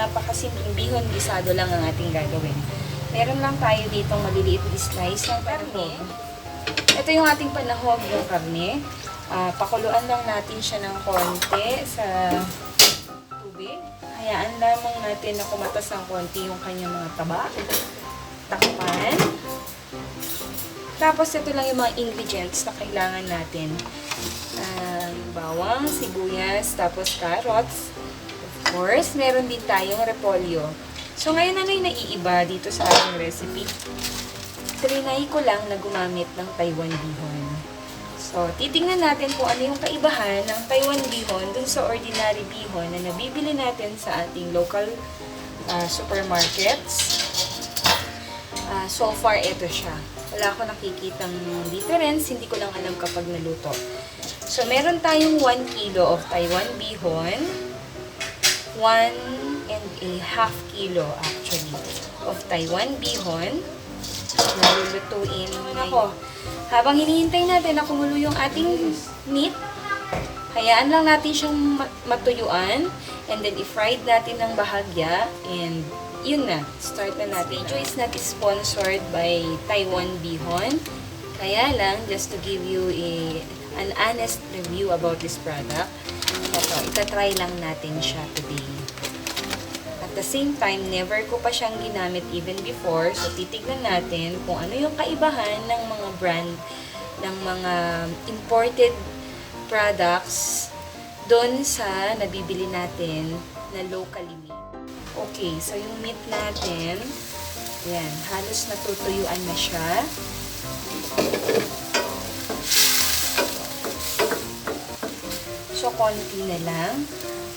napakasimpleng bihon gisado lang ang ating gagawin. Meron lang tayo ditong maliliit na slice ng karne. Ito yung ating panahog, yung karne. Pakuluan lang natin siya ng konti sa tubig. Hayaan lamang natin na kumatas ng konti yung kanyang mga taba. Takpan. Tapos ito lang yung mga ingredients na kailangan natin. Bawang, sibuyas, tapos carrots. Of course, meron din tayong repolyo. So ngayon ano yung naiiba dito sa ating recipe? Trinay ko lang na gumamit ng Taiwan Bihon. So, titingnan natin kung ano yung kaibahan ng Taiwan Bihon dun sa ordinary bihon na nabibili natin sa ating local supermarkets. So far, ito siya. Wala ko nakikitang difference, hindi ko lang alam kapag naluto. So, meron tayong 1 kilo of Taiwan Bihon, 1.5 kilo actually of Taiwan Bihon. Nalulutuin ako. Habang hinihintay natin na kumulo yung ating meat, hayaan lang natin siyang matuyuan and then i-fried natin ng bahagya and yun na, start na natin. This video is not sponsored by Taiwan Bihon. Kaya lang, just to give you an honest review about this product, itatry lang natin siya today. At the same time, never ko pa siyang ginamit even before. So, titignan natin kung ano yung kaibahan ng mga brand, ng mga imported products doon sa nabibili natin na locally made. Okay, so yung meat natin, yan, halos natutuyuan na siya. So, konti na lang.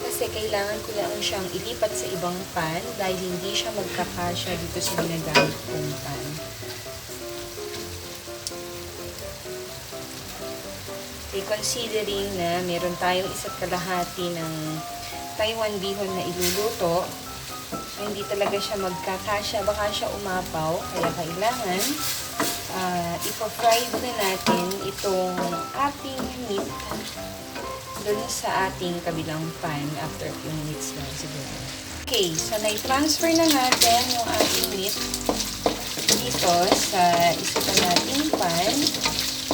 Kasi kailangan ko lang siyang ilipat sa ibang pan dahil hindi siya magkakasya dito sa ginagamit kong pan. Okay, considering na meron tayong 1.5 ng Taiwan Bihon na iluluto, so hindi talaga siya magkakasya, baka siya umapaw, kaya kailangan ipa-fry na natin itong ating meat dun sa ating kabilang pan after a few minutes lang siguro. Okay, so na-transfer na natin yung ating meat dito sa isa pa nating pan.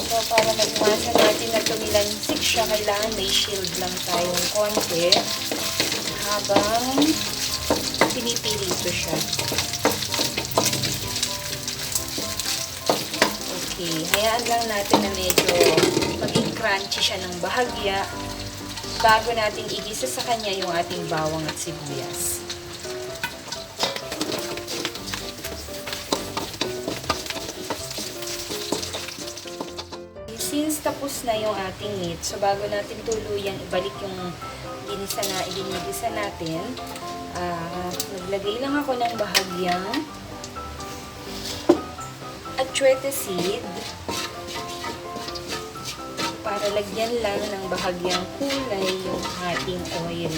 So, para mag-iwasan natin na tumilansik siya, kailangan may shield lang tayong konti habang pinipilito siya. Okay, hayaan lang natin na medyo maging crunchy siya ng bahagya bago natin igisa sa kanya yung ating bawang at sibuyas. Since tapos na yung ating meat, so bago natin tuluyang ibalik yung ginigisa natin, naglagay lang ako ng bahagyang atsuete seed para lagyan lang ng bahagyang kulay yung ating oil.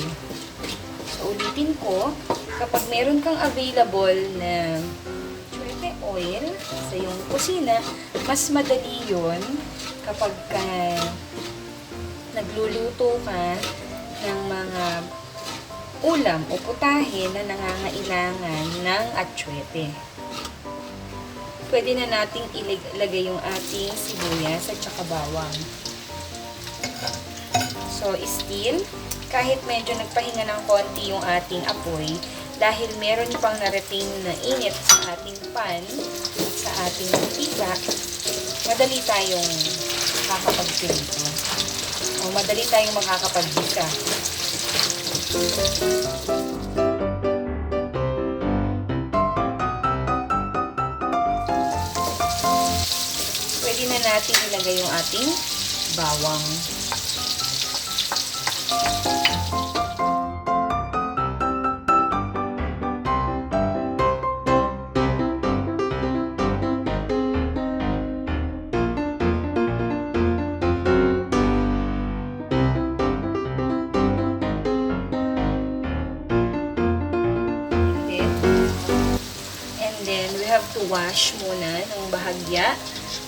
So, ulitin ko, kapag meron kang available na atsuete oil sa iyong kusina, mas madali yun kapag nagluluto ka ng mga ulam o putahe na nangangailangan ng atsuete. Pwede na nating ilagay yung ating sibuyas at saka bawang. So, still, kahit medyo nagpahinga ng konti yung ating apoy, dahil meron pang na-retain na init sa ating pan at sa ating mantika, madali tayong makakapagpilito. O madali tayong makakapaggisa. Pwede na natin ilagay yung ating bawang. Have to wash muna ng bahagya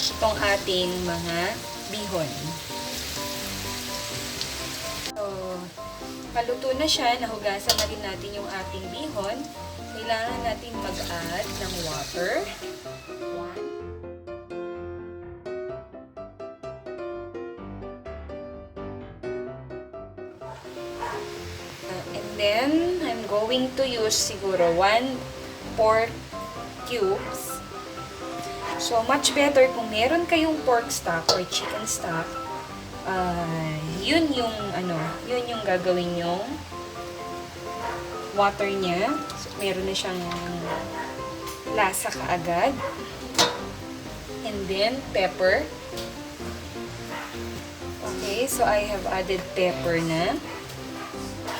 itong ating mga bihon. So, Paluto na siya, nahugasan na rin natin yung ating bihon. Kailangan natin mag-add ng water. And then, I'm going to use siguro 1 pork cubes. So, much better kung meron kayong pork stock or chicken stock, yun yung gagawin yung water niya. So, meron na siyang lasa kaagad. And then, pepper. Okay, so I have added pepper na.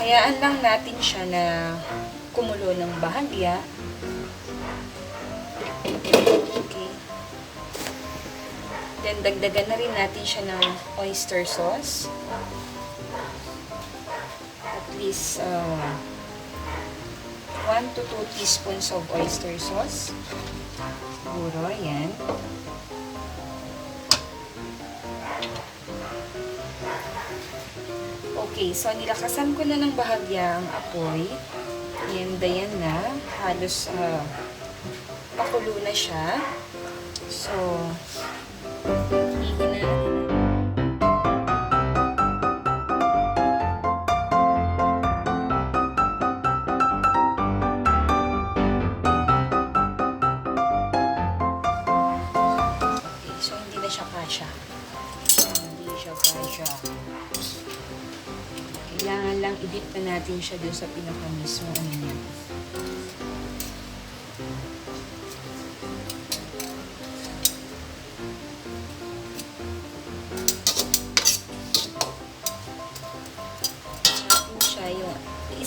Hayaan lang natin siya na kumulo ng bahagya. Okay. Then, dagdagan na rin natin siya ng oyster sauce. At least 1 to 2 teaspoons of oyster sauce. Siguro, yan. Okay, so nilakasan ko na ng bahagya ang apoy. And ayan na. Halos pakulo na siya. So, hihina. Okay, so hindi na siya kasya. Hindi siya kasya. Kailangan lang i-dip na natin siya doon sa pinaka mismo niya.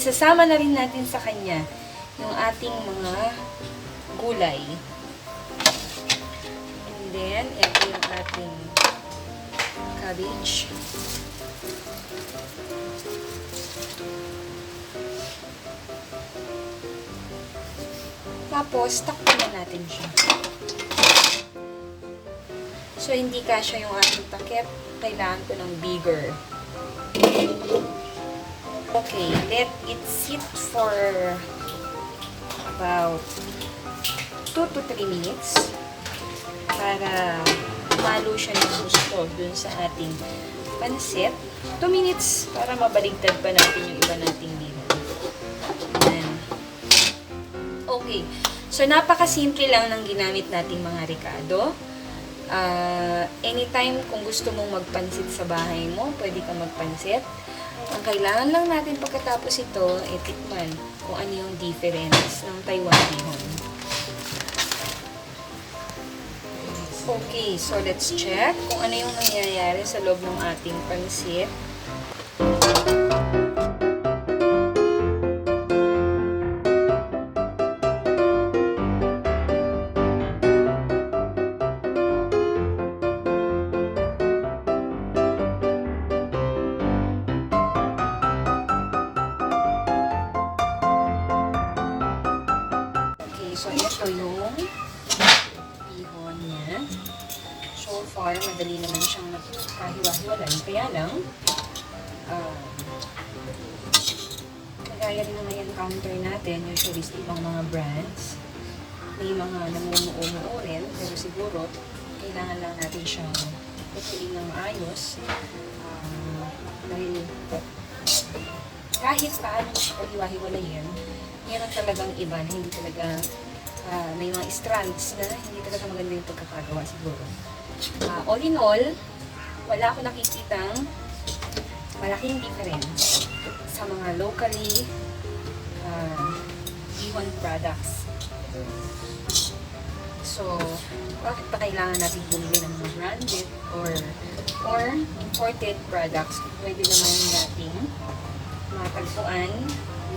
Isasama na rin natin sa kanya yung ating mga gulay. And then, ito yung ating cabbage. Tapos, takpan na natin siya. So, hindi kasya yung ating takip. Kailangan ko ng bigger. Okay, let it sit for about 2 to 3 minutes para malo siya ng gusto dun sa ating pancit. 2 minutes para mabaligtad pa natin yung iba nating bihon. Okay, so napakasimple lang ng ginamit nating mga ricado. Anytime kung gusto mong magpansit sa bahay mo, pwede kang magpansit. Ang kailangan lang natin pagkatapos ito, tikman kung ano yung difference ng Taiwan bihon. Okay, so let's check kung ano yung nangyayari sa loob ng ating pansit. So, ito yung bihon niya. So far, madali naman siyang kahiwa-hiwalay. Kaya lang, kagaya rin naman yung counter natin, usually sa ibang mga brands, may mga namumuo rin, pero siguro, kailangan lang natin siyang patuloy ng maayos. Dahil, kahit paano siya kahiwa-hiwalayin, meron talagang iba na hindi talaga may mga strands na hindi talaga maganda yung pagkakagawa siguro. All in all, wala ako nakikitang malaking difference sa mga locally bihon products. So, bakit pa kailangan natin bumili ng mga branded or imported products? Pwede naman natin matagpuan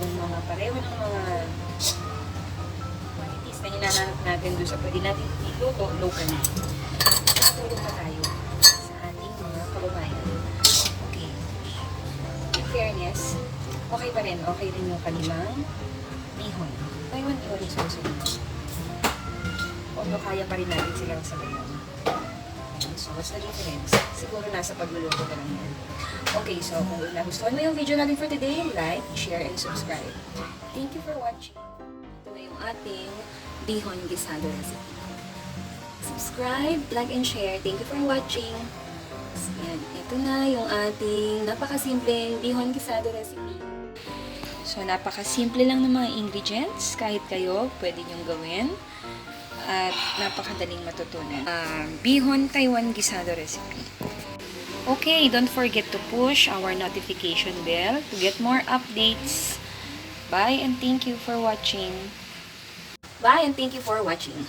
yung mga pareho ng mga qualities na hinahanap natin doon sa pwede natin iluto locally. Tutulong pa tayo sa ating mga kababayan. Okay. In fairness, okay pa rin. Okay rin yung kanilang bihon. Taiwan bihon yung susunod. Although kaya pa rin natin silang sabayan. So, what's the difference? Siguro nasa pagluluto na lang yan. Okay, so kung nagustuhan mo yung video natin for today, like, share, and subscribe. Thank you for watching. Ito na yung ating Bihon Guisado recipe. Subscribe, like, and share. Thank you for watching. So, yan. Ito na yung ating napakasimpleng Bihon Guisado recipe. So, napakasimple lang ng mga ingredients. Kahit kayo, pwede nyong gawin. At napakadaling matutunan. Bihon Taiwan Guisado recipe. Okay, don't forget to push our notification bell to get more updates. Bye and thank you for watching. Bye and thank you for watching.